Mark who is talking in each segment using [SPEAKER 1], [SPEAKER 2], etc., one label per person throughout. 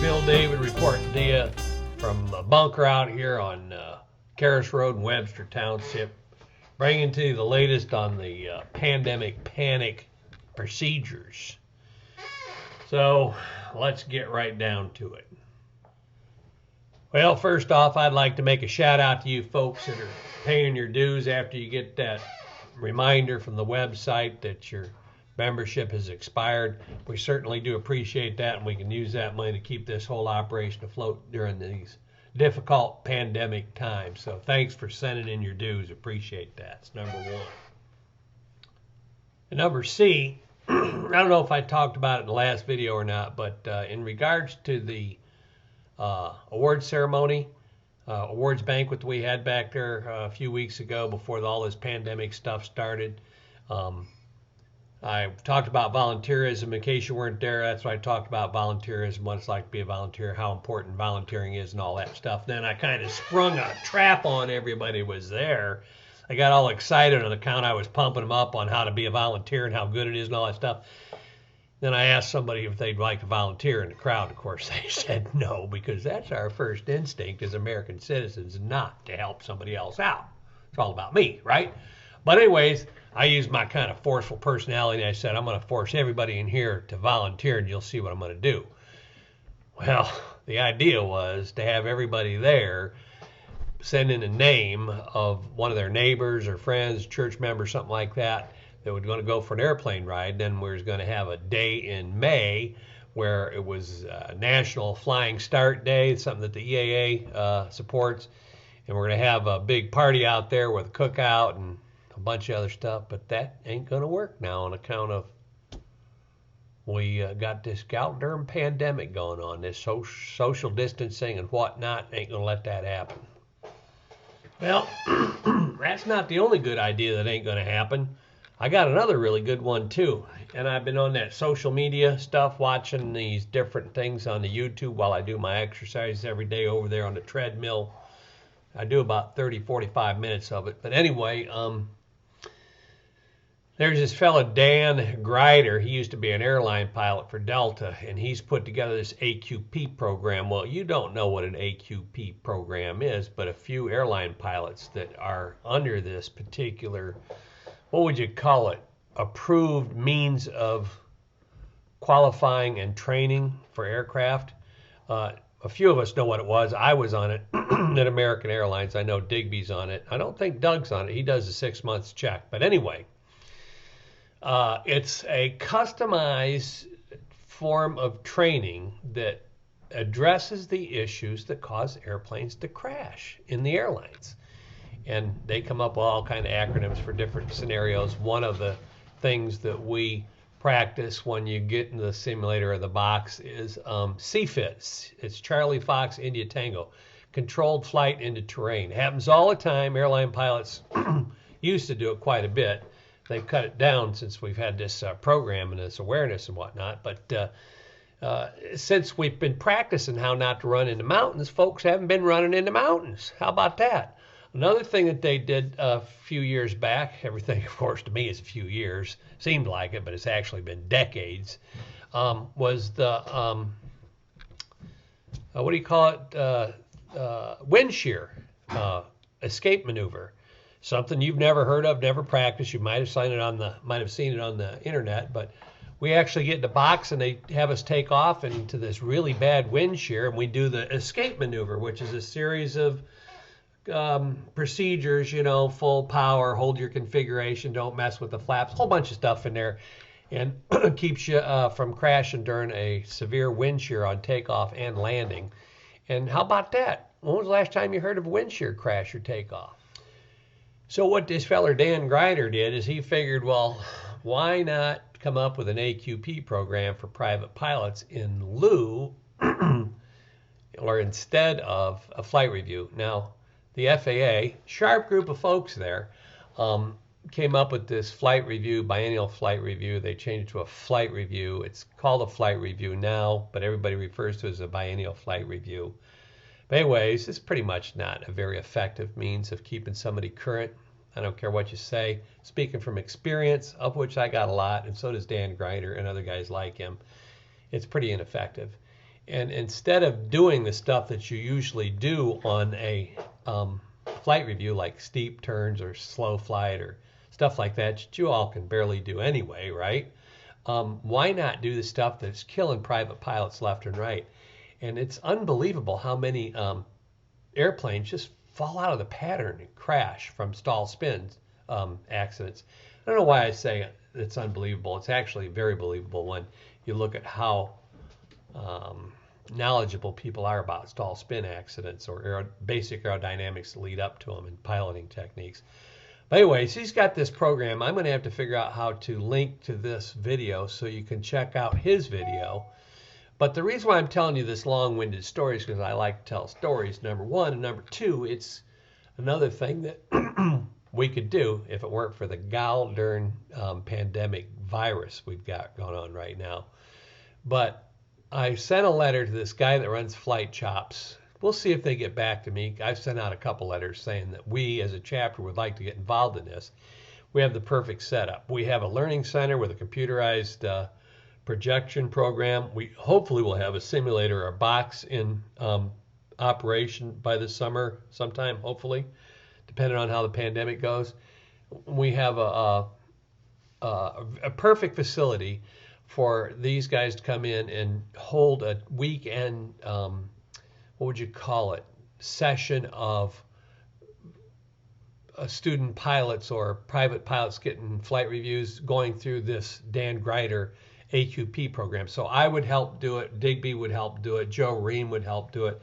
[SPEAKER 1] Bill David reporting to you from a bunker out here on Karras Road in Webster Township, bringing to you the latest on the pandemic panic procedures. So let's get right down to it. Well, first off, I'd like to make a shout out to you folks that are paying your dues after you get that reminder from the website that your membership has expired. We certainly do appreciate that, and we can use that money to keep this whole operation afloat during these difficult pandemic times. So thanks for sending in your dues. Appreciate that. It's number one. And number C, I don't know if I talked about it in the last video or not, but in regards to the awards ceremony, awards banquet we had back there a few weeks ago before all this pandemic stuff started. I talked about volunteerism. In case you weren't there, that's why I talked about volunteerism, what it's like to be a volunteer, how important volunteering is and all that stuff. Then I kind of sprung a trap on everybody who was there. I got all excited on account I was pumping them up on how to be a volunteer and how good it is and all that stuff. Then I asked somebody if they'd like to volunteer in the crowd. Of course, they said no, because that's our first instinct as American citizens, not to help somebody else out. It's all about me, right? But anyways, I used my kind of forceful personality, and I said, I'm going to force everybody in here to volunteer, and you'll see what I'm going to do. Well, the idea was to have everybody there send in a name of one of their neighbors or friends, church members, something like that, that was going to go for an airplane ride. Then we was going to have a day in May where it was National Flying Start Day, something that the EAA supports. And we're going to have a big party out there with a cookout and a bunch of other stuff. But that ain't going to work now on account of we got this goddamn pandemic going on, this social distancing and whatnot. Ain't going to let that happen. Well, that's not the only good idea that ain't going to happen. I got another really good one too, and I've been on that social media stuff watching these different things on the YouTube while I do my exercise every day over there on the treadmill. I do about 30-45 minutes of it, but anyway, there's this fella Dan Grider. He used to be an airline pilot for Delta, and he's put together this AQP program. Well, you don't know what an AQP program is, but a few airline pilots that are under this particular, what would you call it, approved means of qualifying and training for aircraft. A few of us know what it was. I was on it at American Airlines. I know Digby's on it. I don't think Doug's on it. He does a 6 months check. But anyway, it's a customized form of training that addresses the issues that cause airplanes to crash in the airlines. And they come up with all kind of acronyms for different scenarios. One of the things that we practice when you get into the simulator or the box is CFIT. It's Charlie Fox India Tango, controlled flight into terrain. It happens all the time. Airline pilots used to do it quite a bit. They've cut it down since we've had this program and this awareness and whatnot. But since we've been practicing how not to run into mountains, folks haven't been running into mountains. How about that? Another thing that they did a few years back, everything, of course, to me is a few years, seemed like it, but it's actually been decades, was the, what do you call it, wind shear escape maneuver. Something you've never heard of, never practiced. You might have seen it on the internet, but we actually get in the box and they have us take off into this really bad wind shear, and we do the escape maneuver, which is a series of procedures, you know, full power, hold your configuration, don't mess with the flaps, a whole bunch of stuff in there, and keeps you from crashing during a severe wind shear on takeoff and landing. And how about that? When was the last time you heard of a wind shear crash or takeoff? So what this feller Dan Grider did is he figured, well, why not come up with an AQP program for private pilots in lieu or instead of a flight review. Now, the FAA, sharp group of folks there, came up with this flight review, biennial flight review. They changed it to a flight review. It's called a flight review now, but everybody refers to it as a biennial flight review. But anyways, it's pretty much not a very effective means of keeping somebody current. I don't care what you say. Speaking from experience, of which I got a lot, and so does Dan Grider and other guys like him, it's pretty ineffective. And instead of doing the stuff that you usually do on a flight review, like steep turns or slow flight or stuff like that you all can barely do anyway, right? Why not do the stuff that's killing private pilots left and right? And it's unbelievable how many airplanes just fall out of the pattern and crash from stall spin accidents. I don't know why I say it's unbelievable. It's actually very believable when you look at how knowledgeable people are about stall spin accidents or basic aerodynamics that lead up to them and piloting techniques. But anyways, he's got this program. I'm going to have to figure out how to link to this video so you can check out his video. But the reason why I'm telling you this long-winded story is because I like to tell stories, number one. And number two, it's another thing that we could do if it weren't for the darn pandemic virus we've got going on right now. But I sent a letter to this guy that runs Flight Chops. We'll see if they get back to me. I've sent out a couple letters saying that we as a chapter would like to get involved in this. We have the perfect setup. We have a learning center with a computerized projection program. We hopefully will have a simulator or box in operation by this summer sometime, hopefully, depending on how the pandemic goes. We have a perfect facility for these guys to come in and hold a weekend, what would you call it, session of student pilots or private pilots getting flight reviews, going through this Dan Greider AQP program. So I would help do it, Digby would help do it, Joe Ream would help do it,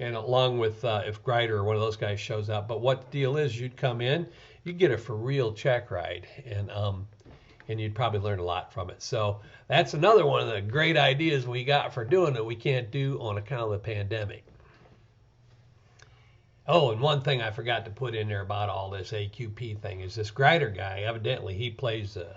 [SPEAKER 1] and along with if Greider or one of those guys shows up. But what the deal is, you'd come in, you'd get a for real check ride, and you'd probably learn a lot from it. So that's another one of the great ideas we got for doing it we can't do on account of the pandemic. Oh, and one thing I forgot to put in there about all this AQP thing is this Greider guy, evidently he plays the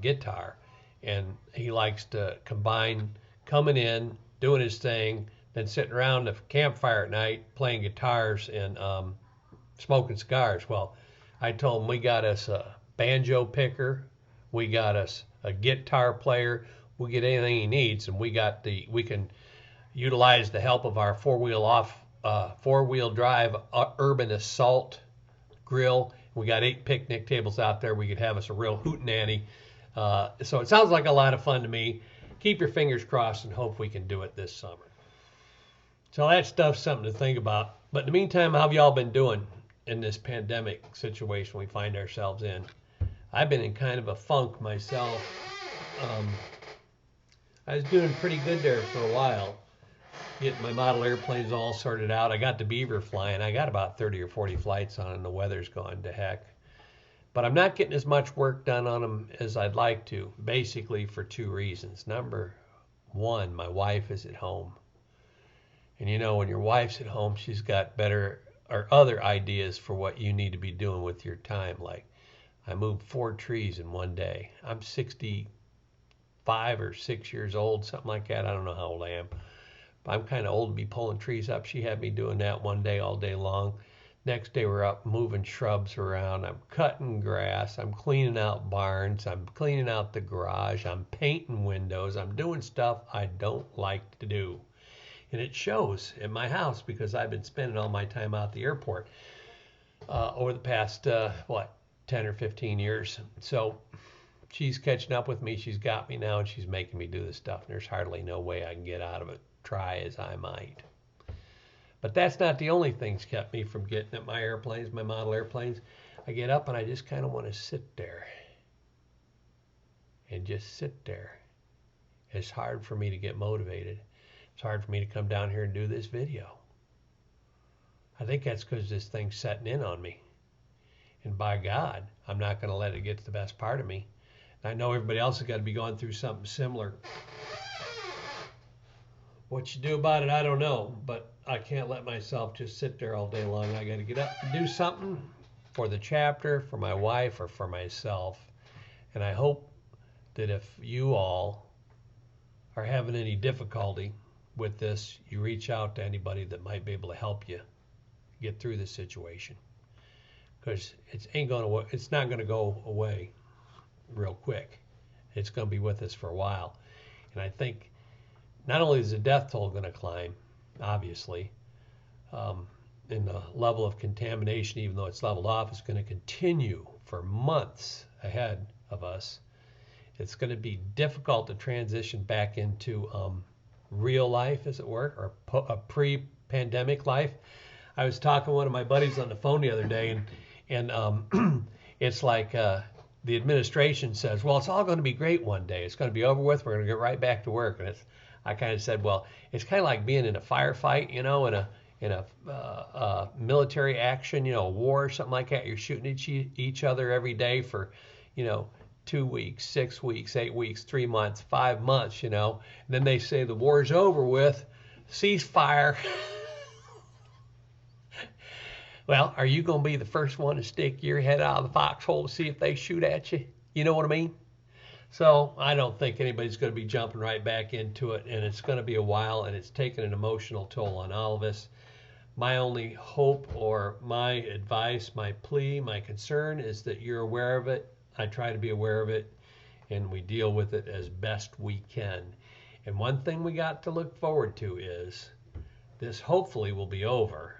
[SPEAKER 1] guitar, and he likes to combine coming in, doing his thing, then sitting around the campfire at night playing guitars and smoking cigars. Well, I told him we got us a banjo picker, we got us a guitar player, we get anything he needs, and we can utilize the help of our four-wheel drive urban assault grill. We got 8 picnic tables out there. We could have us a real hootenanny. So it sounds like a lot of fun to me. Keep your fingers crossed and hope we can do it this summer. So that stuff's something to think about. But in the meantime, how have y'all been doing in this pandemic situation we find ourselves in? I've been in kind of a funk myself. I was doing pretty good there for a while, getting my model airplanes all sorted out. I got the Beaver flying. I got about 30 or 40 flights on, and the weather's gone to heck. But I'm not getting as much work done on them as I'd like to, basically for 2 reasons. Number one, my wife is at home. And you know, when your wife's at home, she's got better or other ideas for what you need to be doing with your time. Like, I moved 4 trees in one day. I'm 65 or 6 years old, something like that. I don't know how old I am. But I'm kind of old to be pulling trees up. She had me doing that one day all day long. Next day we're up moving shrubs around. I'm cutting grass. I'm cleaning out barns. I'm cleaning out the garage. I'm painting windows. I'm doing stuff I don't like to do. And it shows in my house because I've been spending all my time out at the airport over the past, 10 or 15 years. So she's catching up with me. She's got me now, and she's making me do this stuff. And there's hardly no way I can get out of it, try as I might. But that's not the only thing that's kept me from getting at my airplanes, my model airplanes. I get up and I just kind of want to sit there. And just sit there. It's hard for me to get motivated. It's hard for me to come down here and do this video. I think that's because this thing's setting in on me. And by God, I'm not going to let it get to the best part of me. And I know everybody else has got to be going through something similar. What you do about it, I don't know. But I can't let myself just sit there all day long. I got to get up and do something for the chapter, for my wife, or for myself. And I hope that if you all are having any difficulty with this, you reach out to anybody that might be able to help you get through this situation. Because it's not going to go away real quick. It's going to be with us for a while. And I think not only is the death toll going to climb, obviously, and the level of contamination, even though it's leveled off, is going to continue for months ahead of us. It's going to be difficult to transition back into real life, as it were, or a pre-pandemic life. I was talking to one of my buddies on the phone the other day, and it's like the administration says, well, it's all going to be great one day. It's going to be over with. We're going to get right back to work. And I kind of said, well, it's kind of like being in a firefight, in a military action, a war or something like that. You're shooting each other every day for, 2 weeks, 6 weeks, 8 weeks, 3 months, 5 months, And then they say the war's over with, ceasefire. Well, are you going to be the first one to stick your head out of the foxhole to see if they shoot at you? You know what I mean? So I don't think anybody's going to be jumping right back into it, and it's going to be a while, and it's taken an emotional toll on all of us. My only hope or my advice, my plea, my concern is that you're aware of it. I try to be aware of it, and we deal with it as best we can. And one thing we got to look forward to is this hopefully will be over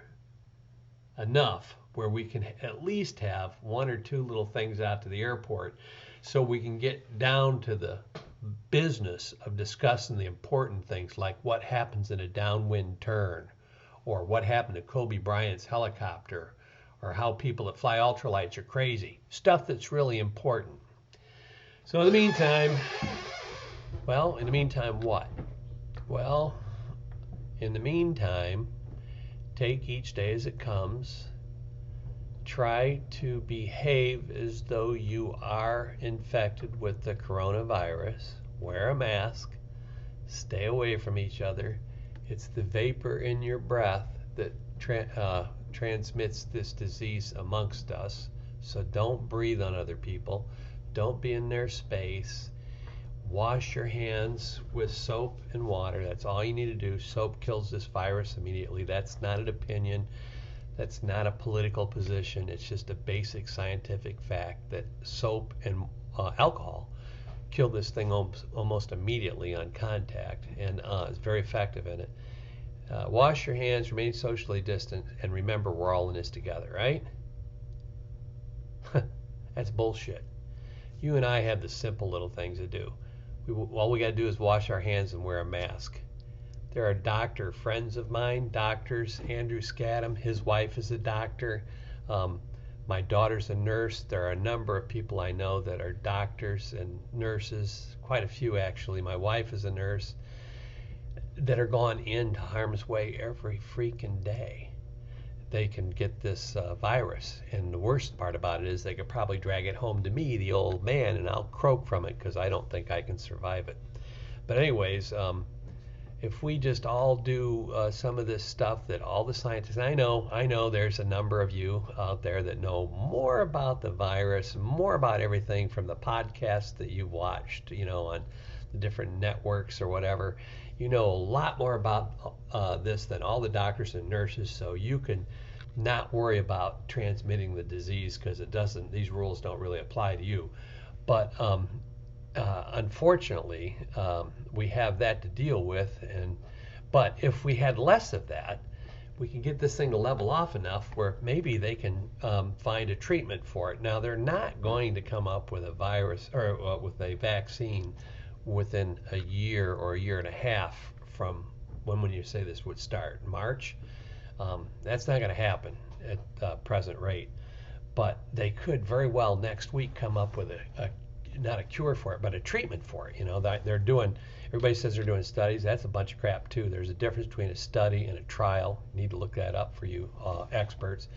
[SPEAKER 1] enough where we can at least have 1 or 2 little things out to the airport so we can get down to the business of discussing the important things like what happens in a downwind turn, or what happened to Kobe Bryant's helicopter, or how people that fly ultralights are crazy. Stuff that's really important. So in the meantime, what? Well, in the meantime, take each day as it comes. Try to behave as though you are infected with the coronavirus. Wear a mask. Stay away from each other. It's the vapor in your breath that transmits this disease amongst us. So don't breathe on other people. Don't be in their space. Wash your hands with soap and water. That's all you need to do. Soap kills this virus immediately. That's not an opinion. That's not a political position. It's just a basic scientific fact that soap and alcohol kill this thing almost immediately on contact, and it's very effective in it. Wash your hands, remain socially distant, and remember we're all in this together, right? That's bullshit. You and I have the simple little things to do. All we got to do is wash our hands and wear a mask. There are doctor friends of mine, doctors. Andrew Scadam, his wife is a doctor. My daughter's a nurse. There are a number of people I know that are doctors and nurses, quite a few actually. My wife is a nurse, that are gone into harm's way every freaking day. They can get this virus, and the worst part about it is they could probably drag it home to me, the old man, and I'll croak from it because I don't think I can survive it. But anyways, if we just all do some of this stuff that all the scientists, I know there's a number of you out there that know more about the virus, more about everything from the podcasts that you've watched, on the different networks or whatever. You know a lot more about this than all the doctors and nurses, so you can not worry about transmitting the disease because these rules don't really apply to you. But unfortunately, we have that to deal with, but if we had less of that, we can get this thing to level off enough where maybe they can find a treatment for it. Now, they're not going to come up with a virus or with a vaccine within a year or a year and a half from when you say this would start, March. That's not going to happen at the present rate, but they could very well next week come up with not a cure for it, but a treatment for it. They're doing, everybody says they're doing studies. That's a bunch of crap too. There's a difference between a study and a trial. You need to look that up for you experts.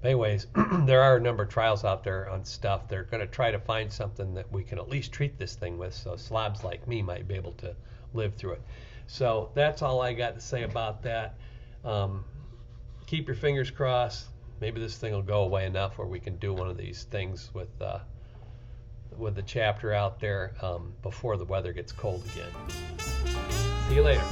[SPEAKER 1] But anyways, there are a number of trials out there on stuff. They're going to try to find something that we can at least treat this thing with, so slobs like me might be able to live through it. So that's all I got to say about that. Keep your fingers crossed. Maybe this thing will go away enough where we can do one of these things with the chapter out there before the weather gets cold again. See you later.